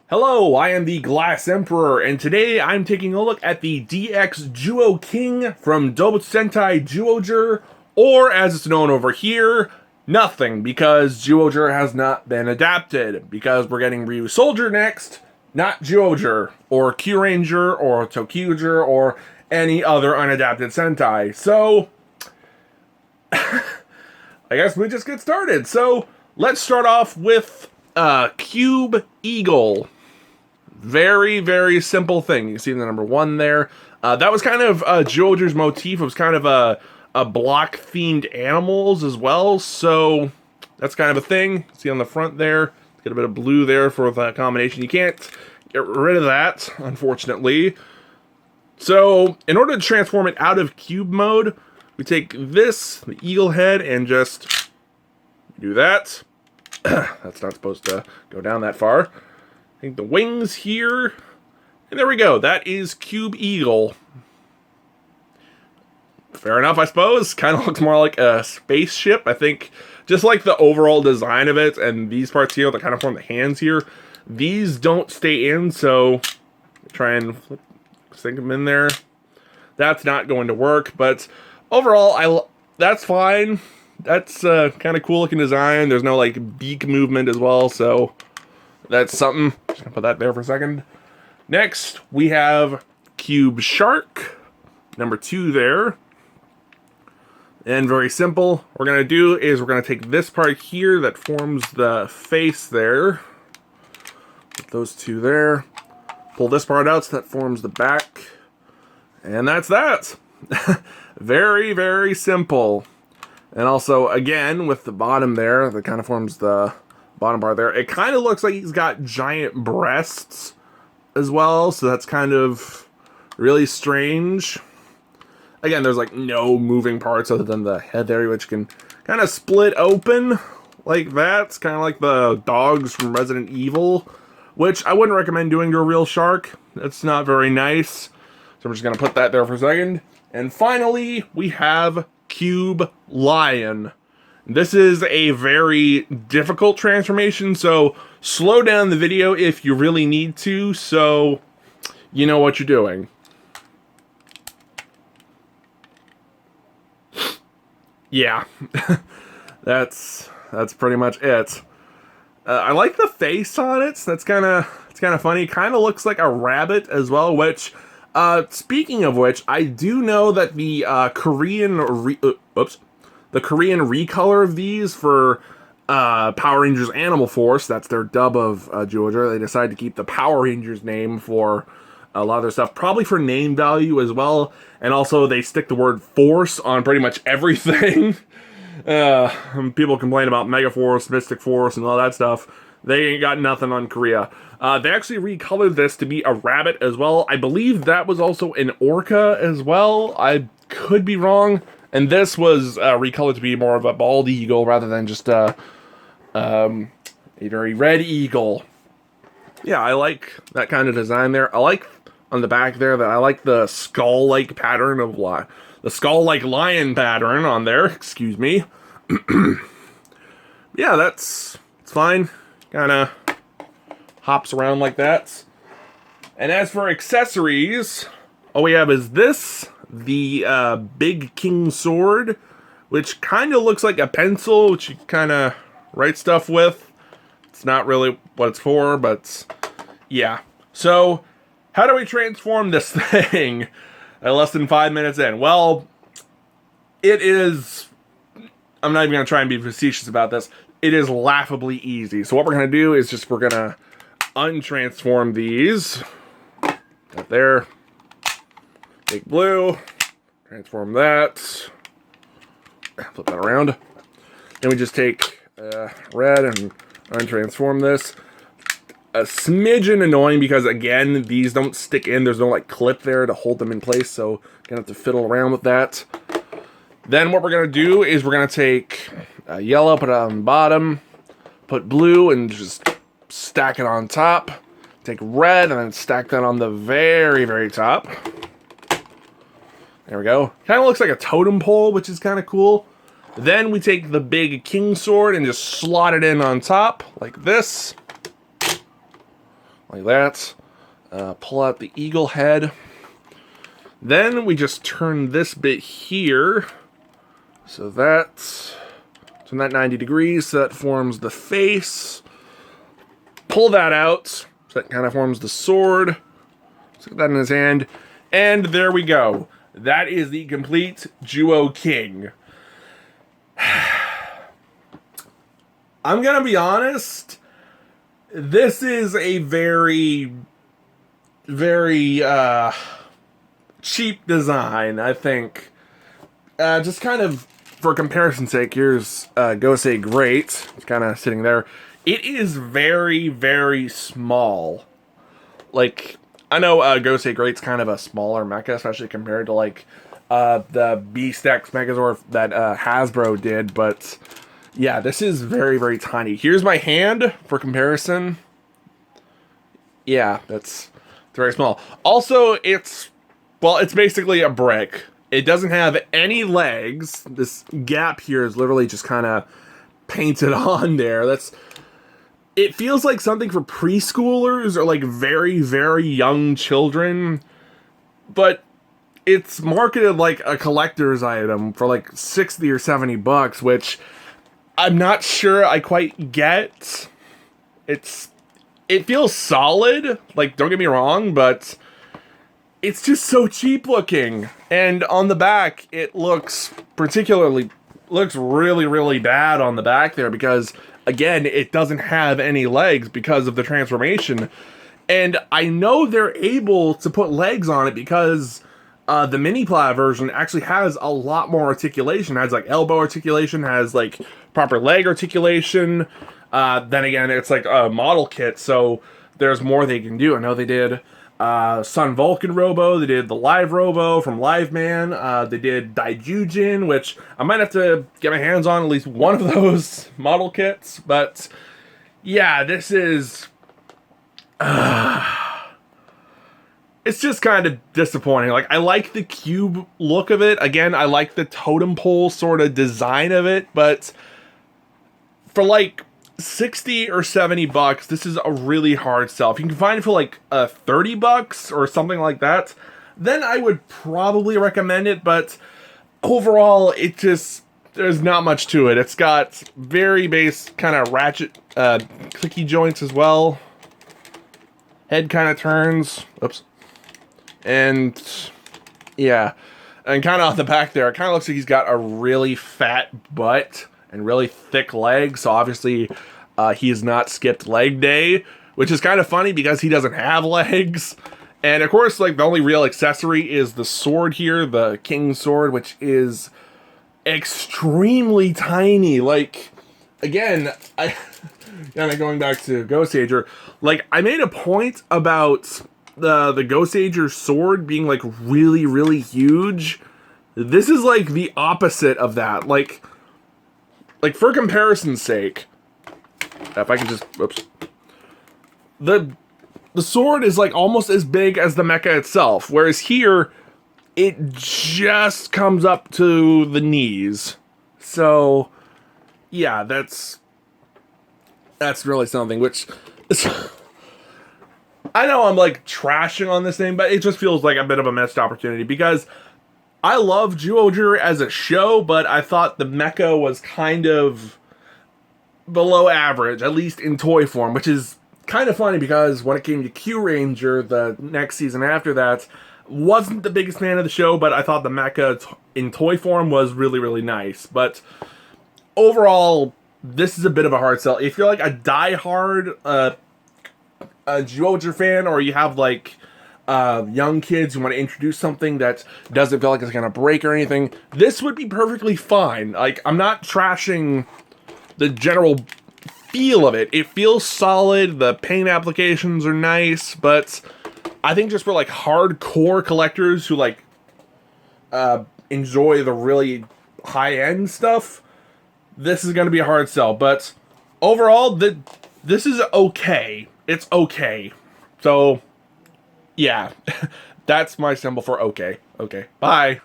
Hello, I am the Glass Emperor, and today I'm taking a look at the DX Zyuoh King from Dobutsu Sentai Zyuohger, or as it's known over here, nothing, because Zyuohger has not been adapted, because we're getting Ryu Soldier next, not Zyuohger, or Q-Ranger, or Tokuger, or any other unadapted Sentai. So, I guess we just get started. So, let's start off with Cube Eagle. Very, very simple thing. You can see the number 1 there. That was kind of Zyuohger's motif. It was kind of a block-themed animals as well. So that's kind of a thing. See on the front there. Get a bit of blue there for the combination. You can't get rid of that, unfortunately. So in order to transform it out of cube mode, we take this, the eagle head, and just do that. That's not supposed to go down that far. I think the wings here, and there we go. That is Cube Eagle. Fair enough, I suppose. Kind of looks more like a spaceship. I think just like the overall design of it, and these parts here that kind of form the hands here, these don't stay in, so try and sink them in there. That's not going to work, but overall, that's fine. That's kind of cool looking design. There's no like beak movement as well, so that's something. Just gonna put that there for a second. Next, we have Cube Shark, number 2 there. And very simple. What we're gonna do is we're gonna take this part here that forms the face there. Put those 2 there. Pull this part out so that forms the back. And that's that. Very, very simple. And also, again, with the bottom there, that kind of forms the bottom part there. It kind of looks like he's got giant breasts as well, so that's kind of really strange. Again, there's like no moving parts other than the head there, which can kind of split open like that. It's kind of like the dogs from Resident Evil, which I wouldn't recommend doing to a real shark. That's not very nice. So I'm just going to put that there for a second. And finally, we have Cube Lion. This is a very difficult transformation, so slow down the video if you really need to, so you know what you're doing. Yeah, that's pretty much it. I like the face on it. It's kind of funny. Kind of looks like a rabbit as well. Which, speaking of which, I do know that the Korean recolor of these for Power Rangers Animal Force, that's their dub of Zyuohger. They decided to keep the Power Rangers name for a lot of their stuff, probably for name value as well, and also they stick the word Force on pretty much everything. People complain about Mega Force, Mystic Force, and all that stuff. They ain't got nothing on Korea. They actually recolored this to be a rabbit as well. I believe that was also an orca as well. I could be wrong. And this was recolored to be more of a bald eagle rather than just a very red eagle. Yeah, I like that kind of design there. I like on the back there that I like the skull-like pattern of the skull-like lion pattern on there. Excuse me. Yeah, it's fine. Kind of hops around like that. And as for accessories, all we have is this. The Big King Sword, which kind of looks like a pencil, which you kind of write stuff with. It's not really what it's for, but yeah. So, how do we transform this thing at less than 5 minutes in? Well, it is... I'm not even going to try and be facetious about this. It is laughably easy. So what we're going to do is we're going to untransform these. Right there. Take blue, transform that, flip that around. Then we just take red and untransform this. A smidgen annoying because, again, these don't stick in. There's no like clip there to hold them in place, so gonna have to fiddle around with that. Then what we're gonna do is we're gonna take yellow, put it on the bottom, put blue, and just stack it on top. Take red and then stack that on the very, very top. There we go. Kind of looks like a totem pole, which is kind of cool. Then we take the big king sword and just slot it in on top, like this. like that. Pull out the eagle head. Then we just turn this bit here. So that's... turn that 90 degrees, so that forms the face. Pull that out, so that kind of forms the sword. Stick that in his hand. And there we go. That is the complete Zyuoh King. I'm gonna be honest, this is a very, very cheap design, I think. Just kind of for comparison's sake, here's Gosei Great. It's kind of sitting there. It is very, very small. Like, I know Gosei Great's kind of a smaller mecha, especially compared to like the Beast X Megazord that Hasbro did, but yeah, this is very, very tiny. Here's my hand for comparison. Yeah, it's very small. Also, it's basically a brick. It doesn't have any legs. This gap here is literally just kind of painted on there. It feels like something for preschoolers or like very, very young children, but it's marketed like a collector's item for like 60 or 70 bucks, which I'm not sure I quite get. It feels solid, like, don't get me wrong, but it's just so cheap looking. And on the back, it looks really, really bad on the back there because, again, it doesn't have any legs because of the transformation. And I know they're able to put legs on it because the mini-pla version actually has a lot more articulation. It has, like, elbow articulation, has, like, proper leg articulation. Then again, it's like a model kit, so there's more they can do. I know they did Sun Vulcan Robo, they did the Live Robo from Live Man, they did Daijujin, which I might have to get my hands on at least one of those model kits, but yeah, this is... it's just kind of disappointing. Like, I like the cube look of it. Again, I like the totem pole sort of design of it, but for like 60 or 70 bucks, this is a really hard sell. If you can find it for like 30 bucks or something like that, then I would probably recommend it, but overall, there's not much to it. It's got very base kind of ratchet clicky joints as well. Head kind of turns. Oops. And yeah, and kind of on the back there, it kind of looks like he's got a really fat butt and really thick legs, so obviously he has not skipped leg day, which is kind of funny because he doesn't have legs. And of course, like, the only real accessory is the sword here, the King's Sword, which is extremely tiny. Like, again, kind of going back to Ghost Ager, like, I made a point about the Ghost Ager sword being, like, really, really huge. This is, like, the opposite of that. Like, for comparison's sake, if I can just, oops. The sword is, like, almost as big as the mecha itself, whereas here, it just comes up to the knees. So, yeah, that's really something, which is, I know I'm, like, trashing on this thing, but it just feels like a bit of a missed opportunity, because I love Zyuohger as a show, but I thought the mecha was kind of below average, at least in toy form, which is kind of funny because when it came to Q Ranger, the next season after that, wasn't the biggest fan of the show, but I thought the mecha in toy form was really, really nice. But overall, this is a bit of a hard sell. If you're like a die-hard a Zyuohger fan, or you have like young kids who want to introduce something that doesn't feel like it's gonna break or anything, this would be perfectly fine. Like, I'm not trashing the general feel of it. It feels solid, the paint applications are nice, but I think just for like hardcore collectors who like enjoy the really high-end stuff, this is gonna be a hard sell. But overall, this is okay. It's okay. So yeah, that's my symbol for okay. Okay, bye.